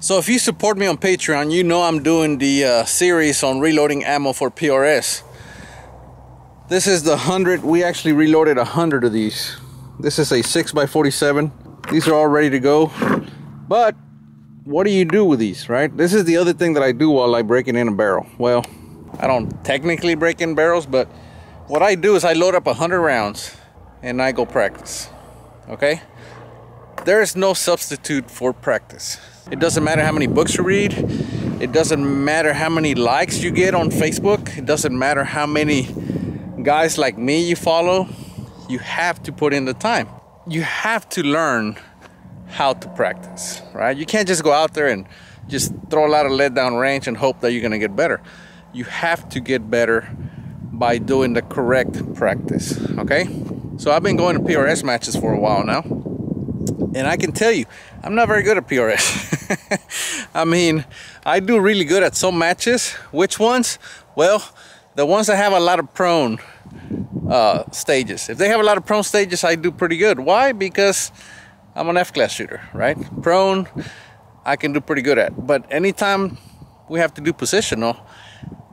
So if you support me on Patreon, you know I'm doing the series on reloading ammo for PRS. This is the 100. We actually reloaded 100 of these. This is a 6x47. These are all ready to go. But what do you do with these, right? This is the other thing that I do while I break it in a barrel. Well, I don't technically break in barrels, but what I do is I load up 100 rounds and I go practice. Okay? There is no substitute for practice. It doesn't matter how many books you read. It doesn't matter how many likes you get on Facebook. It doesn't matter how many guys like me you follow. You have to put in the time. You have to learn how to practice, right? You can't just go out there and just throw a lot of lead down range and hope that you're gonna get better. You have to get better by doing the correct practice, okay? So I've been going to PRS matches for a while now. And I can tell you, I'm not very good at PRS. I mean, I do really good at some matches. Which ones? Well, the ones that have a lot of prone stages. If they have a lot of prone stages, I do pretty good. Why? Because I'm an F-class shooter, right? Prone, I can do pretty good at. But anytime we have to do positional,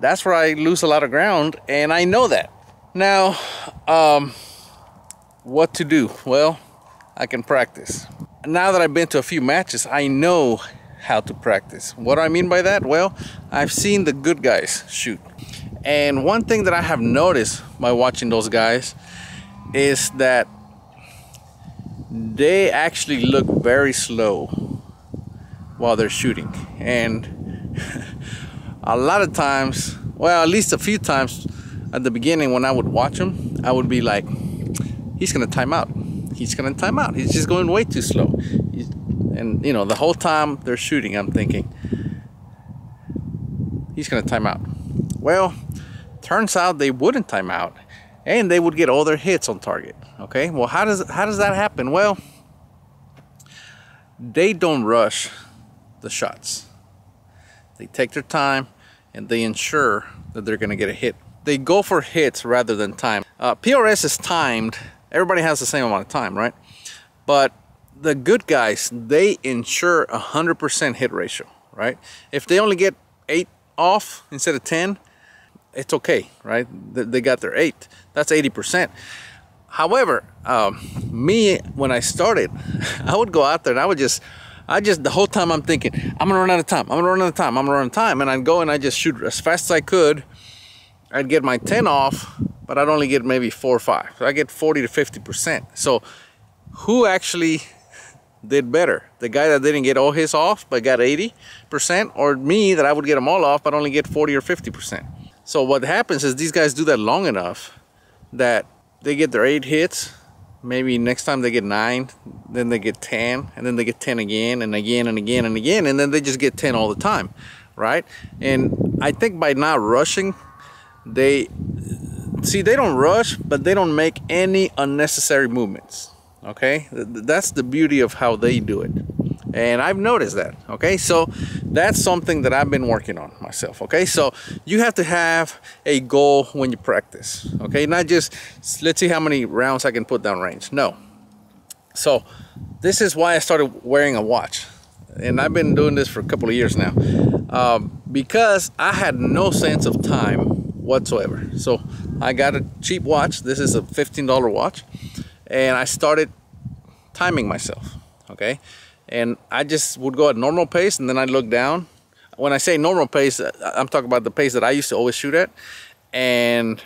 that's where I lose a lot of ground, and I know that. Now, what to do? Well, I can practice. Now that I've been to a few matches, I know how to practice. What do I mean by that? Well, I've seen the good guys shoot. And one thing that I have noticed by watching those guys is that they actually look very slow while they're shooting. And a lot of times, well, at least a few times at the beginning when I would watch them, I would be like, he's gonna time out. He's gonna time out. He's just going way too slow. And you know, the whole time they're shooting, I'm thinking, he's gonna time out. Well, turns out they wouldn't time out, and they would get all their hits on target. Okay, well, how does that happen? Well, they don't rush the shots. They take their time and they ensure that they're gonna get a hit. They go for hits rather than time. PRS is timed. Everybody has the same amount of time, right? But the good guys, they ensure 100% hit ratio, right? If they only get 8 off instead of 10, it's okay, right? They got their 8. That's 80%. However, me, when I started, I would go out there and I just, the whole time I'm thinking, I'm gonna run out of time, I'm gonna run out of time, I'm gonna run out of time. And I'd go and I'd just shoot as fast as I could. I'd get my 10 off, but I'd only get maybe 4 or 5. So I get 40 to 50%. So who actually did better? The guy that didn't get all his off but got 80%, or me that I would get them all off but only get 40 or 50%. So what happens is these guys do that long enough that they get their 8 hits. Maybe next time they get 9, then they get 10, and then they get 10 again and again and again and again, and then they just get 10 all the time, right? And I think by not rushing, they don't rush, but they don't make any unnecessary movements. Okay, that's the beauty of how they do it, and I've noticed that. Okay, so that's something that I've been working on myself. Okay, so you have to have a goal when you practice. Okay, not just let's see how many rounds I can put down range. No. So this is why I started wearing a watch, and I've been doing this for a couple of years now, because I had no sense of time whatsoever. So I got a cheap watch. This is a $15 watch, and I started timing myself. Okay, and I just would go at normal pace, and then I'd look down. When I say normal pace, I'm talking about the pace that I used to always shoot at, and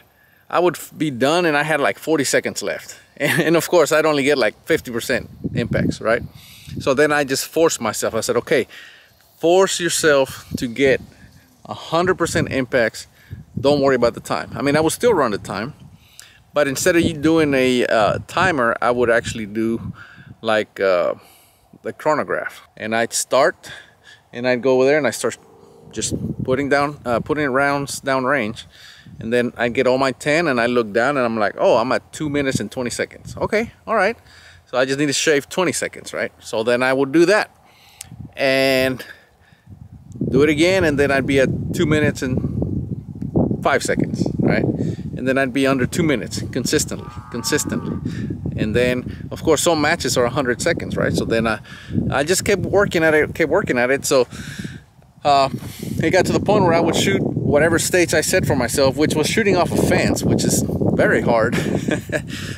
I would be done and I had like 40 seconds left, and of course I'd only get like 50% impacts, right? So then I just forced myself. I said, okay, force yourself to get 100% impacts. Don't worry about the time. I mean, I would still run the time, but instead of you doing a timer, I would actually do like the chronograph. And I'd start, and I'd go over there, and I start just putting rounds down range. And then I'd get all my 10, and I look down, and I'm like, oh, I'm at 2 minutes and 20 seconds. Okay, all right. So I just need to shave 20 seconds, right? So then I would do that. And do it again, and then I'd be at 2 minutes and 5 seconds, right? And then I'd be under 2 minutes consistently. And then of course some matches are 100 seconds, right? So then I just kept working at it, so it got to the point where I would shoot whatever stage I set for myself, which was shooting off a fence, which is very hard.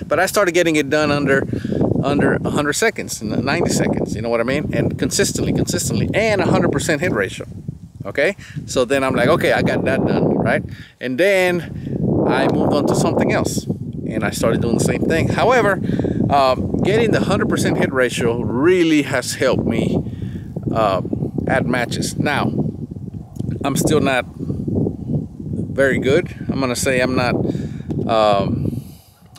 But I started getting it done under 100 seconds, 90 seconds, you know what I mean? And consistently, and 100% hit ratio. Okay, so then I'm like, okay, I got that done, right? And then I moved on to something else, and I started doing the same thing. However, getting the 100% hit ratio really has helped me at matches. Now, I'm still not very good. I'm gonna say I'm not.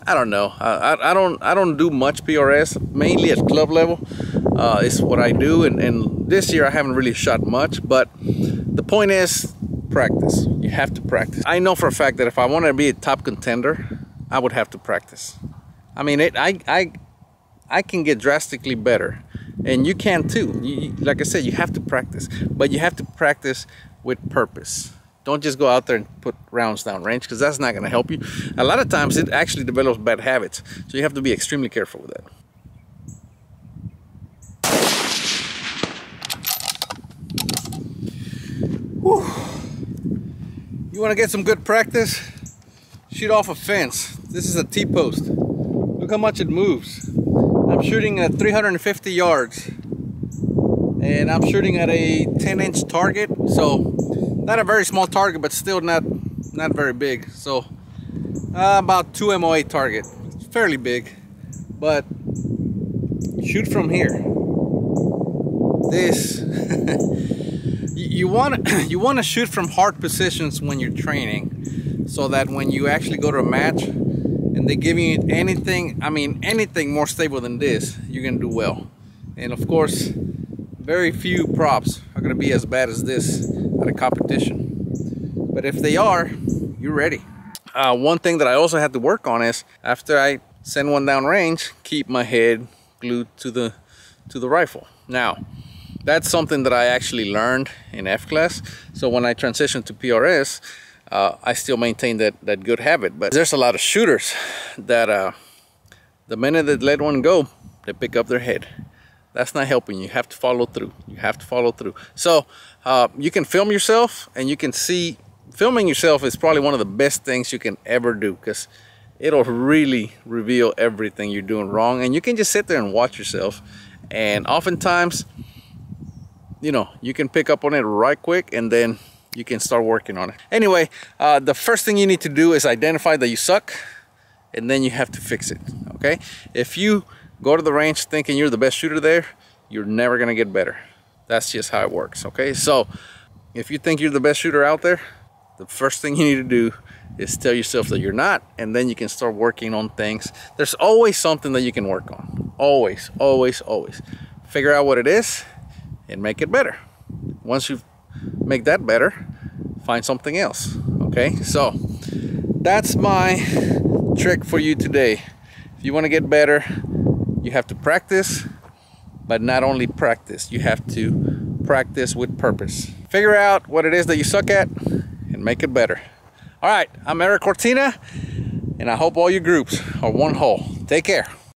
I don't know. I don't do much PRS, mainly at club level. Is what I do, and this year I haven't really shot much. But the point is, practice. You have to practice. I know for a fact that if I want to be a top contender, I would have to practice. I mean, I can get drastically better, and you can too. Like I said, you have to practice, but you have to practice with purpose. Don't just go out there and put rounds down range, because that's not going to help you. A lot of times it actually develops bad habits, so you have to be extremely careful with that. Whew. You want to get some good practice? Shoot off a fence. This is a T-post. Look how much it moves. I'm shooting at 350 yards, and I'm shooting at a 10-inch target, so not a very small target, but still not very big. So about 2 MOA target. It's fairly big, but shoot from here. This you want to shoot from hard positions when you're training, so that when you actually go to a match and they give you anything, I mean anything more stable than this, you're gonna do well. And of course, very few props are gonna be as bad as this at a competition, but if they are, you're ready. One thing that I also had to work on is, after I send one down range, keep my head glued to the rifle. Now, that's something that I actually learned in F class, so when I transitioned to PRS, I still maintain that good habit. But there's a lot of shooters that the minute they let one go, they pick up their head. That's not helping. You have to follow through. You have to follow through. So you can film yourself, and you can see, filming yourself is probably one of the best things you can ever do, because it'll really reveal everything you're doing wrong, and you can just sit there and watch yourself, and oftentimes, you know, you can pick up on it right quick, and then you can start working on it. Anyway, the first thing you need to do is identify that you suck, and then you have to fix it, okay? If you go to the range thinking you're the best shooter there, you're never gonna get better. That's just how it works, okay? So if you think you're the best shooter out there, the first thing you need to do is tell yourself that you're not, and then you can start working on things. There's always something that you can work on. Always, always, always. Figure out what it is and make it better. Once you make that better, find something else, okay? So that's my trick for you today. If you want to get better, you have to practice, but not only practice, you have to practice with purpose. Figure out what it is that you suck at and make it better. All right, I'm Erik Cortina, and I hope all your groups are one whole. Take care.